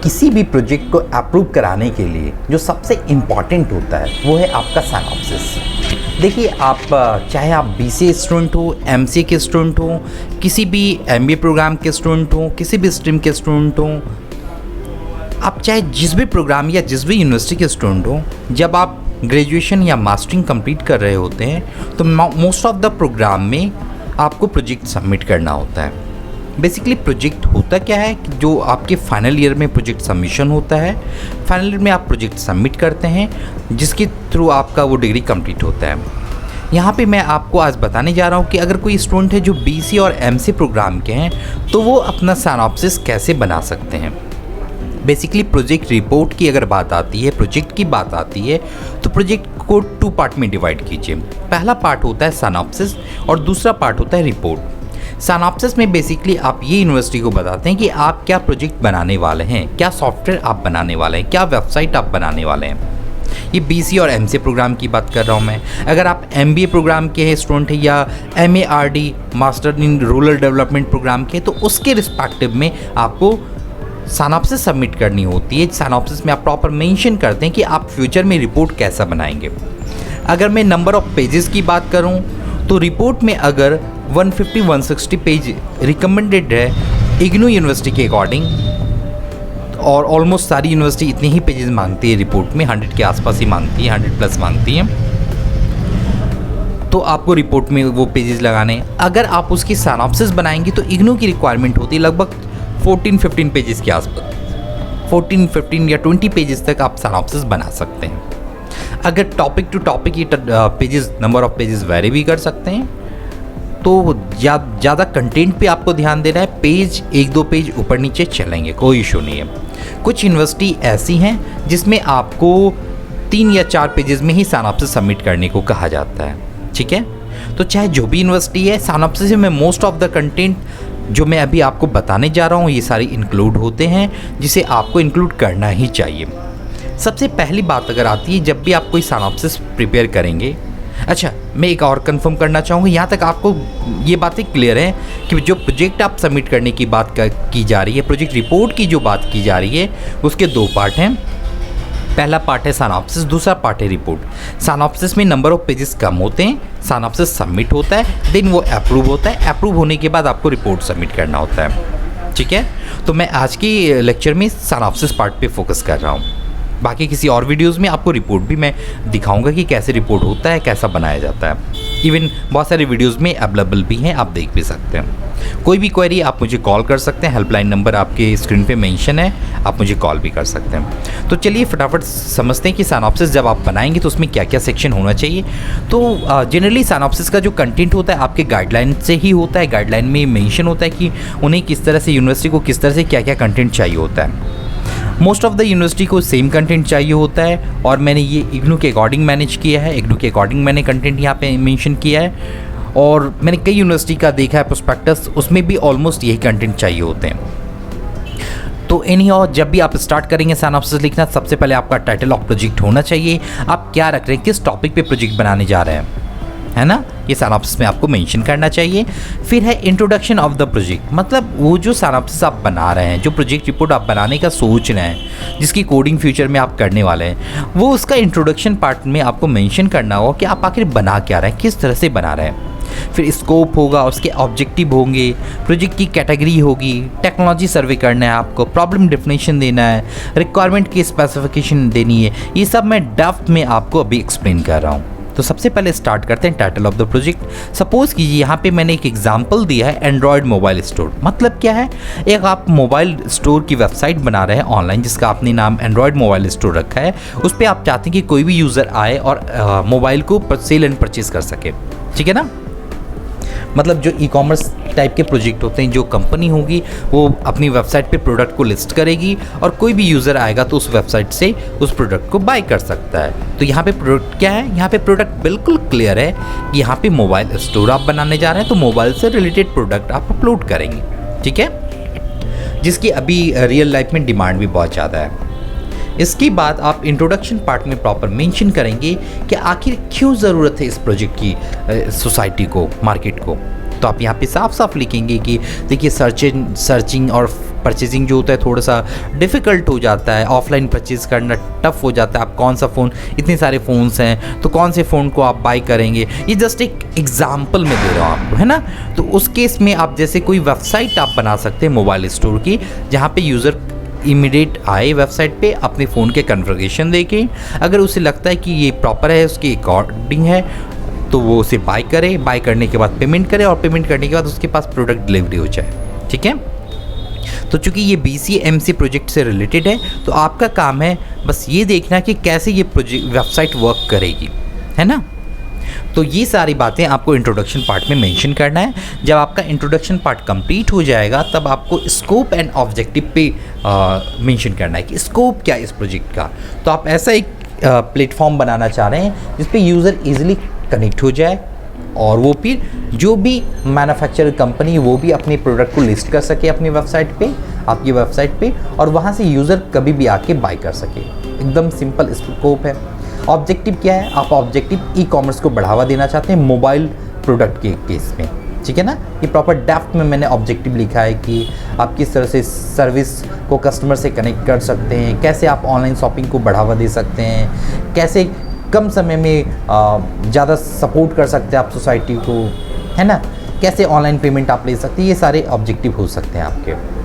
किसी भी प्रोजेक्ट को अप्रूव कराने के लिए जो सबसे इम्पॉर्टेंट होता है वो है आपका सिनॉप्सिस। देखिए, आप चाहे आप बीसीए स्टूडेंट हो, एमसीए के स्टूडेंट हो, किसी भी एमबीए प्रोग्राम के स्टूडेंट हो, किसी भी स्ट्रीम के स्टूडेंट हो, आप चाहे जिस भी प्रोग्राम या जिस भी यूनिवर्सिटी के स्टूडेंट हो, जब आप ग्रेजुएशन या मास्टरिंग कंप्लीट कर रहे होते हैं तो मोस्ट ऑफ द प्रोग्राम में आपको प्रोजेक्ट सबमिट करना होता है। बेसिकली प्रोजेक्ट होता क्या है कि जो आपके फाइनल ईयर में प्रोजेक्ट सबमिशन होता है, फाइनल ईयर में आप प्रोजेक्ट सबमिट करते हैं जिसके थ्रू आपका वो डिग्री कंप्लीट होता है। यहाँ पे मैं आपको आज बताने जा रहा हूँ कि अगर कोई स्टूडेंट है जो बीसीए और एमसीए प्रोग्राम के हैं तो वो अपना सिनॉप्सिस कैसे बना सकते हैं। बेसिकली प्रोजेक्ट रिपोर्ट की अगर बात आती है, प्रोजेक्ट की बात आती है, तो प्रोजेक्ट को 2 पार्ट में डिवाइड कीजिए। पहला पार्ट होता है सिनॉप्सिस और दूसरा पार्ट होता है रिपोर्ट। सिनॉप्सिस में बेसिकली आप ये यूनिवर्सिटी को बताते हैं कि आप क्या प्रोजेक्ट बनाने वाले हैं, क्या सॉफ्टवेयर आप बनाने वाले हैं, क्या वेबसाइट आप बनाने वाले हैं। ये बीसीए और एमसीए प्रोग्राम की बात कर रहा हूँ मैं। अगर आप एमबीए प्रोग्राम के हैं स्टूडेंट हैं या MARD master in rural development programme के, तो उसके रिस्पेक्टिव में आपको सिनॉप्सिस सबमिट करनी होती है। सिनॉप्सिस में आप प्रॉपर मेंशन करते हैं कि आप फ्यूचर में रिपोर्ट कैसा बनाएंगे। अगर मैं नंबर ऑफ पेजेस की बात करूं तो रिपोर्ट में अगर 150-160 पेज रिकमेंडेड है इग्नू यूनिवर्सिटी के अकॉर्डिंग, और ऑलमोस्ट सारी यूनिवर्सिटी इतने ही पेजेस मांगती है रिपोर्ट में, 100 के आसपास ही मांगती है, 100+ मांगती है, तो आपको रिपोर्ट में वो पेजेस लगाने। अगर आप उसकी सिनॉप्सिस बनाएंगे तो इग्नू की रिक्वायरमेंट होती है लगभग 14-15 पेजेस के आसपास, 14-15 या 20 पेजेस तक आप सिनॉप्सिस बना सकते हैं। अगर टॉपिक टू टॉपिक ये pages, number of pages very भी कर सकते हैं, तो ज़्यादा कंटेंट पे आपको ध्यान देना है। पेज 1-2 पेज ऊपर नीचे चलेंगे, कोई इशू नहीं है। कुछ यूनिवर्सिटी ऐसी हैं जिसमें आपको 3 या 4 पेजेस में ही सिनॉप्सिस सबमिट करने को कहा जाता है, ठीक है। तो चाहे जो भी यूनिवर्सिटी है, सिनॉप्सिस में मोस्ट ऑफ द कंटेंट जो मैं अभी आपको बताने जा रहा हूँ ये सारे इंक्लूड होते हैं, जिसे आपको इंक्लूड करना ही चाहिए। सबसे पहली बात अगर आती है जब भी आप कोई सिनॉप्सिस प्रिपेयर करेंगे, अच्छा मैं एक और कंफर्म करना चाहूँगा, यहाँ तक आपको ये बातें क्लियर है कि जो प्रोजेक्ट आप सबमिट करने की बात की जा रही है, प्रोजेक्ट रिपोर्ट की जो बात की जा रही है, उसके 2 पार्ट हैं। पहला पार्ट है सिनॉप्सिस, दूसरा पार्ट है रिपोर्ट। सिनॉप्सिस में नंबर ऑफ पेजेस कम होते हैं, सिनॉप्सिस सबमिट होता है, देन वो अप्रूव होता है, अप्रूव होने के बाद आपको रिपोर्ट सबमिट करना होता है, ठीक है। तो मैं आज की लेक्चर में सिनॉप्सिस पार्ट पे फोकस कर रहा हूँ। बाकी किसी और वीडियोस में आपको रिपोर्ट भी मैं दिखाऊंगा कि कैसे रिपोर्ट होता है, कैसा बनाया जाता है। इवन बहुत सारे वीडियोस में अवेलेबल भी हैं, आप देख भी सकते हैं। कोई भी क्वेरी आप मुझे कॉल कर सकते हैं, हेल्पलाइन नंबर आपके स्क्रीन पे मेंशन है, आप मुझे कॉल भी कर सकते हैं। तो चलिए फटाफट समझते हैं कि सिनॉप्सिस जब आप बनाएंगे तो उसमें क्या क्या सेक्शन होना चाहिए। तो जनरली सिनॉप्सिस का जो कंटेंट होता है आपके गाइडलाइन से ही होता है। गाइडलाइन में मेंशन होता है कि उन्हें किस तरह से, यूनिवर्सिटी को किस तरह से क्या क्या कंटेंट चाहिए होता है। मोस्ट ऑफ द यूनिवर्सिटी को सेम कंटेंट चाहिए होता है, और मैंने ये इग्नू के अकॉर्डिंग मैनेज किया है, इग्नू के अकॉर्डिंग मैंने कंटेंट यहाँ पे मेंशन किया है। और मैंने कई यूनिवर्सिटी का देखा है प्रोस्पेक्टस, उसमें भी ऑलमोस्ट यही कंटेंट चाहिए होते हैं। तो एनीहाउ जब भी आप स्टार्ट करेंगे सिनॉप्सिस लिखना, सबसे पहले आपका टाइटल ऑफ प्रोजेक्ट होना चाहिए। आप क्या रख रहे हैं, किस टॉपिक पे प्रोजेक्ट बनाने जा रहे हैं, है ना, ये सिनॉप्सिस में आपको मेंशन करना चाहिए। फिर है इंट्रोडक्शन ऑफ द प्रोजेक्ट, मतलब वो जो सिनॉप्सिस आप बना रहे हैं, जो प्रोजेक्ट रिपोर्ट आप बनाने का सोच रहे हैं, जिसकी कोडिंग फ्यूचर में आप करने वाले हैं, वो उसका इंट्रोडक्शन पार्ट में आपको मेंशन करना होगा कि आप आखिर बना क्या रहे हैं, किस तरह से बना रहे हैं। फिर स्कोप होगा, उसके ऑब्जेक्टिव होंगे, प्रोजेक्ट की कैटेगरी होगी, टेक्नोलॉजी सर्वे करना है आपको, प्रॉब्लम डेफिनेशन देना है, रिक्वायरमेंट की स्पेसिफिकेशन देनी है। ये सब मैं डेप्थ में आपको अभी एक्सप्लेन कर रहा हूँ। तो सबसे पहले स्टार्ट करते हैं title of the project. Suppose कीजिए यहाँ पे मैंने एक एग्जांपल दिया है एंड्रॉयड मोबाइल स्टोर। मतलब क्या है, एक आप मोबाइल स्टोर की वेबसाइट बना रहे हैं ऑनलाइन, जिसका आपने नाम एंड्रॉयड मोबाइल स्टोर रखा है। उस पर आप चाहते हैं कि कोई भी यूज़र आए और मोबाइल को सेल एंड परचेज कर सके, ठीक है ना। मतलब जो ई-कॉमर्स टाइप के प्रोजेक्ट होते हैं, जो कंपनी होगी वो अपनी वेबसाइट पे प्रोडक्ट को लिस्ट करेगी और कोई भी यूज़र आएगा तो उस वेबसाइट से उस प्रोडक्ट को बाय कर सकता है। तो यहाँ पे प्रोडक्ट क्या है, यहाँ पे प्रोडक्ट बिल्कुल क्लियर है कि यहाँ पे मोबाइल स्टोर आप बनाने जा रहे हैं, तो मोबाइल से रिलेटेड प्रोडक्ट आप अपलोड करेंगे, ठीक है, जिसकी अभी रियल लाइफ में डिमांड भी बहुत ज़्यादा है। इसके बाद आप इंट्रोडक्शन पार्ट में प्रॉपर मेंशन करेंगे कि आखिर क्यों ज़रूरत है इस प्रोजेक्ट की सोसाइटी को, मार्केट को। तो आप यहाँ पे साफ साफ लिखेंगे कि देखिए सर्चिंग और परचेजिंग जो होता है थोड़ा सा डिफ़िकल्ट हो जाता है, ऑफलाइन परचेज़ करना टफ हो जाता है। आप कौन सा फ़ोन, इतने सारे फ़ोन्स हैं तो कौन से फ़ोन को आप बाई करेंगे, ये जस्ट एक एग्जांपल में दे रहा हूँ आपको, है ना। तो उस केस में आप जैसे कोई वेबसाइट आप बना सकते हैं मोबाइल स्टोर की, जहाँ पे यूज़र इमीडिएट आए वेबसाइट पे अपने फ़ोन के कन्फिगरेशन देके, अगर उसे लगता है कि ये प्रॉपर है, उसके अकॉर्डिंग है, तो वो उसे बाय करे, बाय करने के बाद पेमेंट करे और पेमेंट करने के बाद उसके पास प्रोडक्ट डिलीवरी हो जाए, ठीक है। तो चूँकि ये BCMC प्रोजेक्ट से रिलेटेड है, तो आपका काम है बस ये देखना कि कैसे ये प्रोजेक्ट वेबसाइट वर्क करेगी, है ना। तो ये सारी बातें आपको इंट्रोडक्शन पार्ट में मेंशन करना है। जब आपका इंट्रोडक्शन पार्ट कंप्लीट हो जाएगा तब आपको स्कोप एंड ऑब्जेक्टिव पे मेंशन करना है कि स्कोप क्या है इस प्रोजेक्ट का। तो आप ऐसा एक प्लेटफॉर्म बनाना चाह रहे हैं जिस पे यूज़र इजीली कनेक्ट हो जाए और वो फिर जो भी मैन्युफैक्चरर कंपनी वो भी अपने प्रोडक्ट को लिस्ट कर सके अपनी वेबसाइट पे, आपकी वेबसाइट पे, और वहाँ से यूज़र कभी भी आके बाय कर सके। एकदम सिंपल स्कोप है। ऑब्जेक्टिव क्या है? आप ऑब्जेक्टिव ई-कॉमर्स को बढ़ावा देना चाहते हैं मोबाइल प्रोडक्ट के केस में, ठीक है ना। ये प्रॉपर डेप्थ में मैंने ऑब्जेक्टिव लिखा है कि आप किस तरह से सर्विस को कस्टमर से कनेक्ट कर सकते हैं, कैसे आप ऑनलाइन शॉपिंग को बढ़ावा दे सकते हैं, कैसे कम समय में ज़्यादा सपोर्ट कर सकते हैं आप सोसाइटी को, है ना, कैसे ऑनलाइन पेमेंट आप ले सकते हैं। ये सारे ऑब्जेक्टिव हो सकते हैं आपके।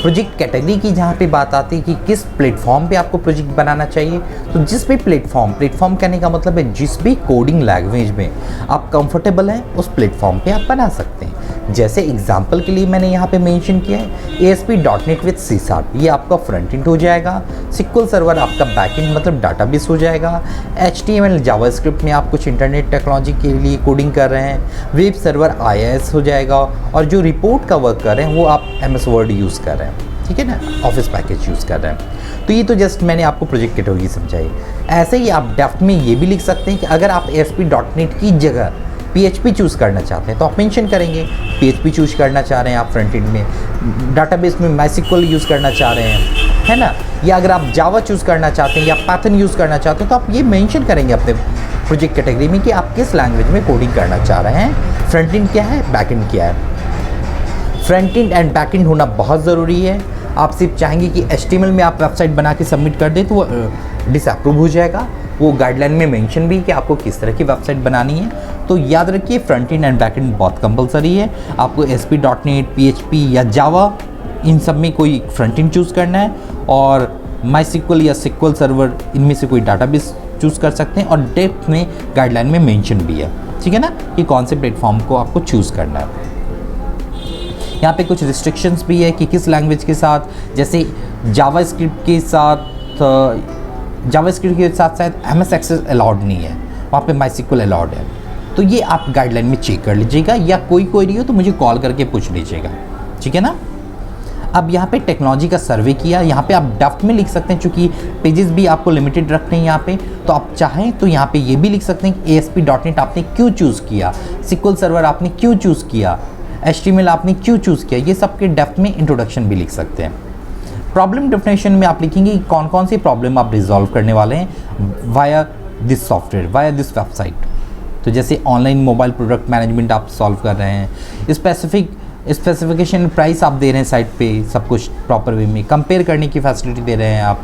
प्रोजेक्ट कैटेगरी की जहाँ पे बात आती है कि किस प्लेटफॉर्म पे आपको प्रोजेक्ट बनाना चाहिए, तो जिस भी प्लेटफॉर्म कहने का मतलब है जिस भी कोडिंग लैंग्वेज में आप कंफर्टेबल हैं उस प्लेटफॉर्म पे आप बना सकते हैं। जैसे एग्जांपल के लिए मैंने यहाँ पे मेंशन किया है ASP.NET विद C#, ये आपका फ्रंट एंड हो जाएगा। SQL सर्वर आपका बैक एंड मतलब डाटाबेस हो जाएगा। HTML जावास्क्रिप्ट में आप कुछ इंटरनेट टेक्नोलॉजी के लिए कोडिंग कर रहे हैं। वेब सर्वर IIS हो जाएगा, और जो रिपोर्ट का वर्क कर रहे हैं वो आप MS वर्ड यूज़ कर रहे हैं, ठीक है ना, ऑफिस पैकेज यूज़ कर रहे हैं। तो ये तो जस्ट मैंने आपको प्रोजेक्ट कैटेगरी समझाई। ऐसे ही आप डेप्थ में ये भी लिख सकते हैं कि अगर आप ASP.NET की जगह PHP चूज़ करना चाहते हैं तो आप मेंशन करेंगे PHP चूज़ करना चाह रहे हैं आप फ्रंट एंड में, डाटाबेस में MySQL यूज़ करना चाह रहे हैं, है ना, या अगर आप जावा चूज़ करना चाहते हैं या पाइथन यूज़ करना चाहते हैं तो आप ये मेंशन करेंगे अपने प्रोजेक्ट कैटेगरी में कि आप किस लैंग्वेज में कोडिंग करना चाह रहे हैं, फ्रंट एंड क्या है, बैक एंड क्या है। Front end and back and होना बहुत ज़रूरी है। आप सिर्फ चाहेंगे कि HTML में आप वेबसाइट बना के सबमिट कर दें तो वो डिसअप्रूव हो जाएगा। वो गाइडलाइन में मेंशन भी कि आपको किस तरह की वेबसाइट बनानी है। तो याद रखिए front end and back and बहुत कंपलसरी है। आपको ASP.NET, PHP या जावा इन सब में कोई फ्रंट एंड चूज़ करना है, और MySQL या SQL सर्वर इनमें से कोई डाटाबेस चूज़ कर सकते हैं, और डेप्थ में गाइडलाइन में मेंशन भी है, ठीक है ना, कि कौन से प्लेटफॉर्म को आपको चूज़ करना है। यहाँ पे कुछ रिस्ट्रिक्शंस भी है कि किस लैंग्वेज के साथ, जैसे जावास्क्रिप्ट के साथ शायद MS एक्सेस अलाउड नहीं है, वहाँ पे MySQL अलाउड है। तो ये आप गाइडलाइन में चेक कर लीजिएगा, या कोई क्वेरी हो तो मुझे कॉल करके पूछ लीजिएगा, ठीक है ना। अब यहाँ पे टेक्नोलॉजी का सर्वे किया, यहाँ पे आप डेप्थ में लिख सकते हैं, चूँकि पेजेस भी आपको लिमिटेड रखने हैं यहाँ पे, तो आप चाहें तो यहाँ पे ये भी लिख सकते हैं कि ASP.NET आपने क्यों चूज़ किया, SQL सर्वर आपने क्यों चूज़ किया, HTML आपने क्यों चूज़ किया। ये सब के डेप्थ में इंट्रोडक्शन भी लिख सकते हैं। प्रॉब्लम डेफिनेशन में आप लिखेंगे कि कौन कौन सी प्रॉब्लम आप रिजॉल्व करने वाले हैं via this software, via this website. तो जैसे ऑनलाइन मोबाइल प्रोडक्ट मैनेजमेंट आप सॉल्व कर रहे हैं, स्पेसिफिकेशन प्राइस आप दे रहे हैं साइट पे, सब कुछ प्रॉपर वे में कंपेयर करने की फैसिलिटी दे रहे हैं आप,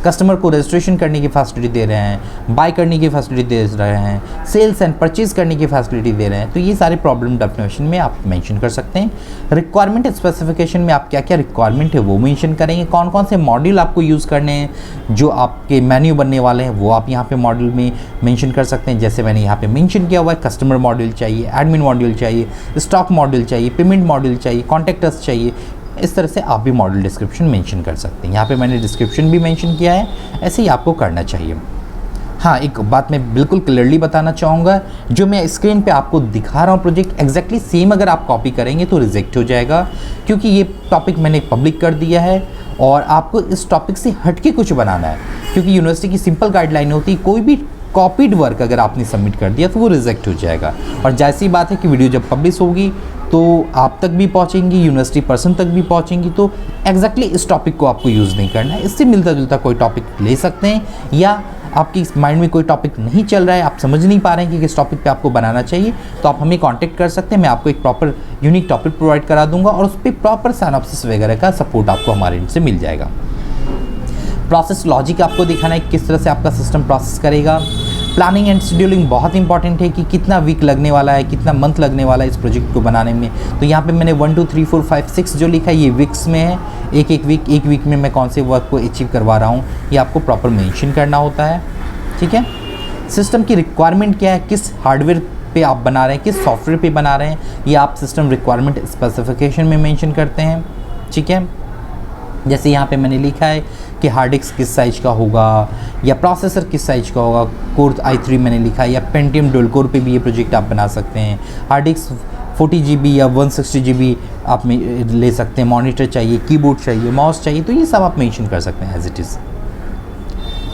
कस्टमर को रजिस्ट्रेशन करने की फैसिलिटी दे रहे हैं, बाय करने की फैसिलिटी दे रहे हैं, सेल्स एंड परचेज करने की फैसिलिटी दे रहे हैं। तो ये सारे प्रॉब्लम डेफिनेशन में आप मेंशन कर सकते हैं। रिक्वायरमेंट स्पेसिफिकेशन में आप क्या क्या रिक्वायरमेंट है वो मेंशन करेंगे, कौन कौन से मॉड्यूल आपको यूज़ करने हैं, जो आपके मेन्यू बनने वाले हैं वो आप यहाँ पे मॉड्यूल में मेंशन कर सकते हैं। जैसे मैंने यहाँ पे मेंशन किया हुआ है, कस्टमर मॉड्यूल चाहिए, एडमिन मॉड्यूल चाहिए, स्टॉक मॉड्यूल चाहिए, पेमेंट मॉड्यूल चाहिए, कॉन्टैक्ट अस चाहिए। इस तरह से आप भी मॉड्यूल डिस्क्रिप्शन मेंशन कर सकते हैं। यहाँ पे मैंने डिस्क्रिप्शन भी मेंशन किया है, ऐसे ही आपको करना चाहिए। हाँ, एक बात मैं बिल्कुल क्लियरली बताना चाहूँगा, जो मैं स्क्रीन पे आपको दिखा रहा हूँ प्रोजेक्ट एग्जैक्टली सेम अगर आप कॉपी करेंगे तो रिजेक्ट हो जाएगा, क्योंकि ये टॉपिक मैंने पब्लिक कर दिया है और आपको इस टॉपिक से हट के कुछ बनाना है, क्योंकि यूनिवर्सिटी की सिंपल गाइडलाइन होती है कोई भी कॉपीड वर्क अगर आपने सबमिट कर दिया तो वो रिजेक्ट हो जाएगा। और जैसी बात है कि वीडियो जब पब्लिश होगी तो आप तक भी पहुंचेंगी, यूनिवर्सिटी पर्सन तक भी पहुंचेंगी, तो एग्जैक्टली इस टॉपिक को आपको यूज़ नहीं करना है। इससे मिलता जुलता कोई टॉपिक ले सकते हैं, या आपकी माइंड में कोई टॉपिक नहीं चल रहा है, आप समझ नहीं पा रहे हैं कि किस टॉपिक पे आपको बनाना चाहिए, तो आप हमें कांटेक्ट कर सकते हैं। मैं आपको एक प्रॉपर यूनिक टॉपिक प्रोवाइड करा दूंगा और उस पर प्रॉपर सिनॉप्सिस वगैरह का सपोर्ट आपको हमारे एंड से मिल जाएगा। प्रोसेस लॉजिक आपको दिखाना है किस तरह से आपका सिस्टम प्रोसेस करेगा। प्लानिंग एंड शेड्यूलिंग बहुत इंपॉर्टेंट है कि कितना वीक लगने वाला है, कितना मंथ लगने वाला है इस प्रोजेक्ट को बनाने में। तो यहाँ पे मैंने 1 2 3 4 5 6 जो लिखा है ये वीक्स में है। एक वीक में मैं कौन से वर्क को अचीव करवा रहा हूँ ये आपको प्रॉपर मेंशन करना होता है, ठीक है। सिस्टम की रिक्वायरमेंट क्या है, किस हार्डवेयर पे आप बना रहे हैं, किस सॉफ्टवेयर पे बना रहे हैं, ये आप सिस्टम रिक्वायरमेंट स्पेसिफिकेशन में मेंशन करते हैं, ठीक है। जैसे यहाँ पे मैंने लिखा है कि हार्ड डिस्क किस साइज का होगा या प्रोसेसर किस साइज का होगा, कोर i3 मैंने लिखा है, या पेंटियम डुअल कोर पे भी ये प्रोजेक्ट आप बना सकते हैं। हार्ड डिस्क 40 GB या 160 GB आप ले सकते हैं। मॉनिटर चाहिए, कीबोर्ड चाहिए, माउस चाहिए, तो ये सब आप मेंशन कर सकते हैं as it is.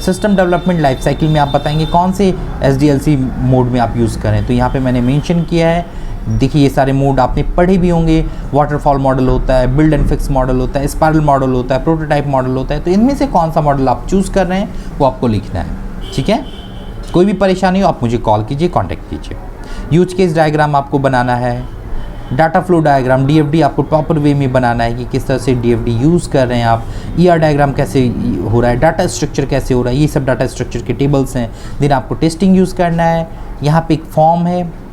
System development life cycle में आप बताएंगे कौन से SDLC मोड में आप यूज़ करें, तो यहाँ पे मैंने मेंशन किया है। देखिए ये सारे मोड आपने पढ़े भी होंगे, वाटरफॉल मॉडल होता है, बिल्ड एंड फिक्स मॉडल होता है, स्पाइरल मॉडल होता है, प्रोटोटाइप मॉडल होता है। तो इनमें से कौन सा मॉडल आप चूज़ कर रहे हैं वो आपको लिखना है, ठीक है। कोई भी परेशानी हो आप मुझे कॉल कीजिए, कॉन्टैक्ट कीजिए। यूज केस डायग्राम आपको बनाना है, डाटा फ्लो डायग्राम DFD आपको प्रॉपर वे में बनाना है कि किस तरह से DFD यूज़ कर रहे हैं आप। ER डायग्राम कैसे हो रहा है, डाटा स्ट्रक्चर कैसे हो रहा है, ये सब डाटा स्ट्रक्चर के टेबल्स हैं। देन आपको टेस्टिंग यूज़ करना है। यहाँ पे एक फॉर्म है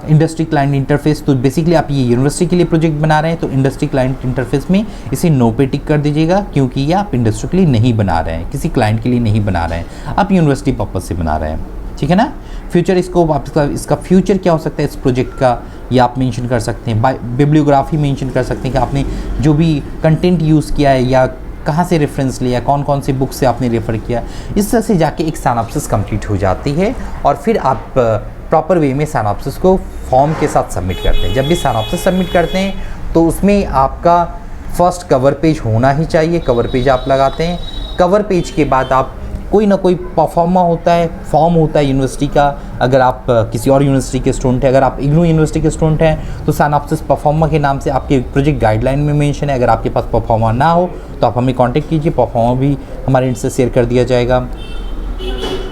इंडस्ट्री क्लाइंट इंटरफेस, तो बेसिकली आप ये यूनिवर्सिटी के लिए प्रोजेक्ट बना रहे हैं तो इंडस्ट्री क्लाइंट इंटरफेस में इसे नो पे टिक कर दीजिएगा, क्योंकि ये आप इंडस्ट्री के लिए नहीं बना रहे हैं, किसी क्लाइंट के लिए नहीं बना रहे हैं, आप यूनिवर्सिटी पर्पज से बना रहे हैं, ठीक है ना। फ्यूचर स्कोप आप इसका फ्यूचर क्या हो सकता है इस प्रोजेक्ट का, ये आप मेंशन कर सकते हैं। बिब्लियोग्राफी मेंशन कर सकते हैं कि आपने जो भी कंटेंट यूज़ किया है या कहाँ से रेफरेंस लिया, कौन कौन से बुक से आपने रेफ़र किया। इस तरह से जाके एक सिनॉप्सिस कंप्लीट हो जाती है और फिर आप प्रॉपर वे में सिनॉप्सिस को फॉर्म के साथ सबमिट करते हैं। जब भी सिनॉप्सिस सबमिट करते हैं तो उसमें आपका फर्स्ट कवर पेज होना ही चाहिए, कवर पेज आप लगाते हैं। कवर पेज के बाद आप कोई ना कोई परफॉर्मा होता है, फॉर्म होता है यूनिवर्सिटी का। अगर आप किसी और यूनिवर्सिटी के स्टूडेंट हैं, अगर आप इग्नू यूनिवर्सिटी के स्टूडेंट हैं तो सिनॉप्सिस परफॉर्मा के नाम से आपके प्रोजेक्ट गाइडलाइन में मेंशन है। अगर आपके पास परफॉर्मा ना हो तो आप हमें कांटेक्ट कीजिए, परफॉर्मा भी हमारे एंड से शेयर कर दिया जाएगा,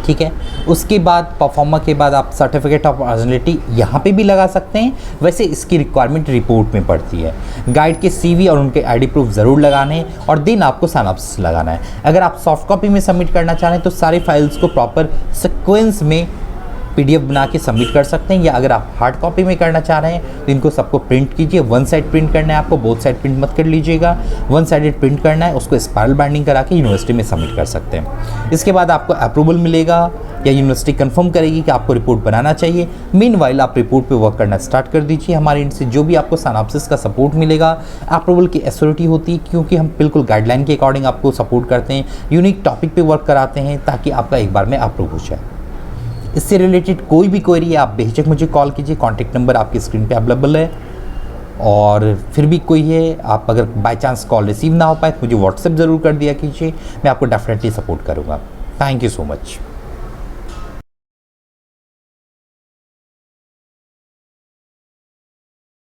ठीक है। उसके बाद परफॉर्मा के बाद आप सर्टिफिकेट ऑफ ओरिजिनलिटी यहाँ पे भी लगा सकते हैं। वैसे इसकी रिक्वायरमेंट रिपोर्ट में पड़ती है। गाइड के CV और उनके ID प्रूफ ज़रूर लगाने हैं और देन आपको सिनॉप्सिस लगाना है। अगर आप सॉफ्ट कॉपी में सबमिट करना चाह रहे हैं तो सारी फाइल्स को प्रॉपर सीक्वेंस में PDF बना के सबमिट कर सकते हैं, या अगर आप हार्ड कॉपी में करना चाह रहे हैं तो इनको सबको प्रिंट कीजिए। 1 साइड प्रिंट करना है आपको, बोथ साइड प्रिंट मत कर लीजिएगा। 1 साइडेड प्रिंट करना है, उसको स्पाइरल बाइंडिंग करा के यूनिवर्सिटी में सबमिट कर सकते हैं। इसके बाद आपको अप्रूवल मिलेगा या यूनिवर्सिटी कंफर्म करेगी कि आपको रिपोर्ट बनाना चाहिए। मीनवाइल आप रिपोर्ट पे वर्क करना स्टार्ट कर दीजिए। हमारे एंड से जो भी आपको सिनॉप्सिस का सपोर्ट मिलेगा, अप्रूवल की एश्योरिटी होती है, क्योंकि हम बिल्कुल गाइडलाइन के अकॉर्डिंग आपको सपोर्ट करते हैं, यूनिक टॉपिक पे वर्क कराते हैं ताकि आपका एक बार में अप्रूव हो जाए। इससे रिलेटेड कोई भी क्वेरी है आप बेझिझक मुझे कॉल कीजिए, कॉन्टैक्ट नंबर आपकी स्क्रीन पे अवेलेबल है। और फिर भी कोई है, आप अगर बाय चांस कॉल रिसीव ना हो पाए तो मुझे व्हाट्सएप ज़रूर कर दिया कीजिए, मैं आपको डेफिनेटली सपोर्ट करूँगा। Thank you so much.